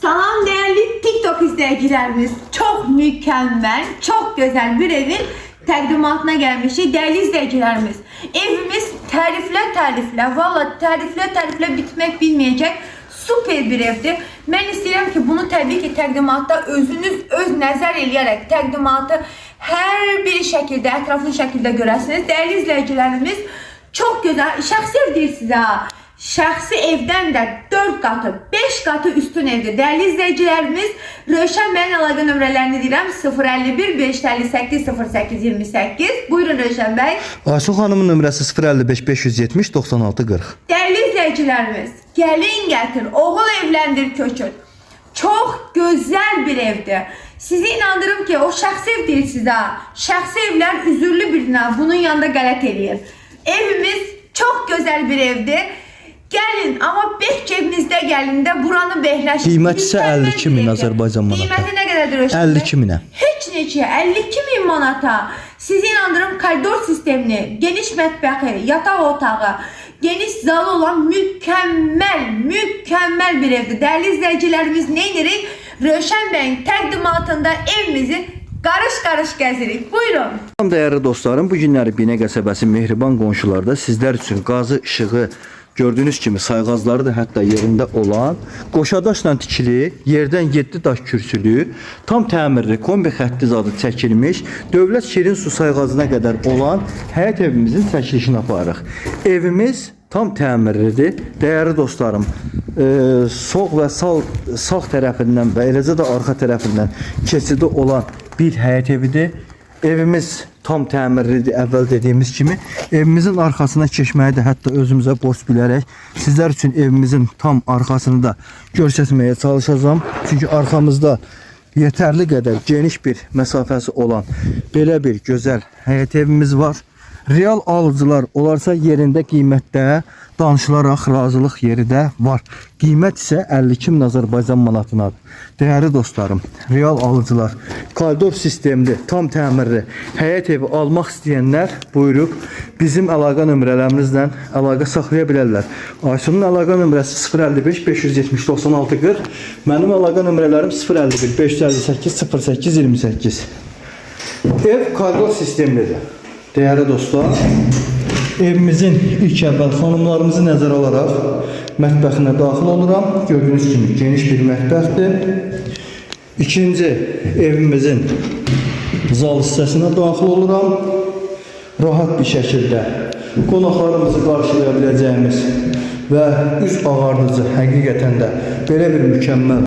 Salam değerli TikTok izleyicilerimiz. Çok mükemmel, çok güzel bir evin təqdimatına gelmişik. Değerli izleyicilerimiz, evimiz təriflə, valla təriflə bitmek bilmeyecek süper bir evdir. Ben istəyirəm ki, bunu tabii ki təqdimatda özünüz öz nəzər eləyərək təqdimatı hər bir şəkildə, ətraflı şəkildə görəsiniz. Değerli izleyicilerimiz, çok güzel, şəxsi ev deyil sizə. Şəxsi evdən də 4 qatı, 5 qatı üstün evdir. Değerli izleyicilerimiz, Rövşən bəyin əlaqə nömrələrini deyirəm 051 558 08 28. Buyurun Rövşən bəy. Aysun xanımın nömrəsi 055 570 96 40. Değerli izleyicilerimiz, gelin getir, oğul evlendir köçün. Çok güzel bir evdir. Sizi inandırım ki o şəxsi ev deyil sizə. Şəxsi evlər üzürlü birine bunun yanında qələt eləyir. Evimiz çok güzel bir evdir. Gelin ama 5 cebinizde gelin de buranı behləşin. Qiyməti isə 52 min Azərbaycan manatı. Qiyməti nə qədərdir? 52 minə. Heç neçə 52 min manata. Sizi inandırım, koridor sistemli, geniş mətbəxi, yataq otağı, geniş zalı olan mükemmel bir evdir. Değerli izleyicilerimiz, ne edirik? Rövşən bəyin təqdimatında evimizi qarış gəzirik. Buyurun. Değerli dostlarım, bu günləri Binə qəsəbəsi Mehriban qonşularda sizler için qazı ışığı gördüğünüz kimi sayğazları da hətta yerində olan qoşadaşla tikili, yerdən 7 daş kürsülü, tam təmirli kombi xətti zadı çəkilmiş, dövlət şirin su sayğazına qədər olan həyət evimizin çəkilişini aparırıq. Evimiz tam təmirlidir. Değerli dostlarım, sol və sağ tərəfindən və eləcə də arxa tərəfindən keçidi olan bir həyət evidir. Evimiz tam təmirlidir, əvvəl dediyimiz kimi. Evimizin arxasına keçməyi də hətta özümüzə borc bilərək sizlər üçün evimizin tam arxasını da göstərməyə çalışacağım. Çünki arxamızda yetərli qədər geniş bir məsafəsi olan belə bir gözəl həyət evimiz var. Real alıcılar olarsa yerində qiymətdə danışılaraq razılıq yeri də var. Qiymət isə 52 min Azərbaycan manatınadır. Değerli dostlarım, real alıcılar, koridor sistemli, tam təmirli həyət evi almaq istəyənlər buyurub bizim əlaqə nömrələrimizlə əlaqə saxlaya bilərlər. Aysunun əlaqə nömrəsi 055 570 96 40. Mənim əlaqə nömrələrim 051 558 08 28. Ev koridor sistemlidir. Değerli dostlar, evimizin ilk əvvəl xanımlarımızı nəzərə alaraq mətbəxinə daxil oluram. Gördüğünüz kimi geniş bir mətbəxdir. İkinci, evimizin zal hissəsinə daxil oluram. Rahat bir şəkildə qonaqlarımızı qarşılaya biləcəyimiz və üz ağardıcı həqiqətən də belə bir mükəmməl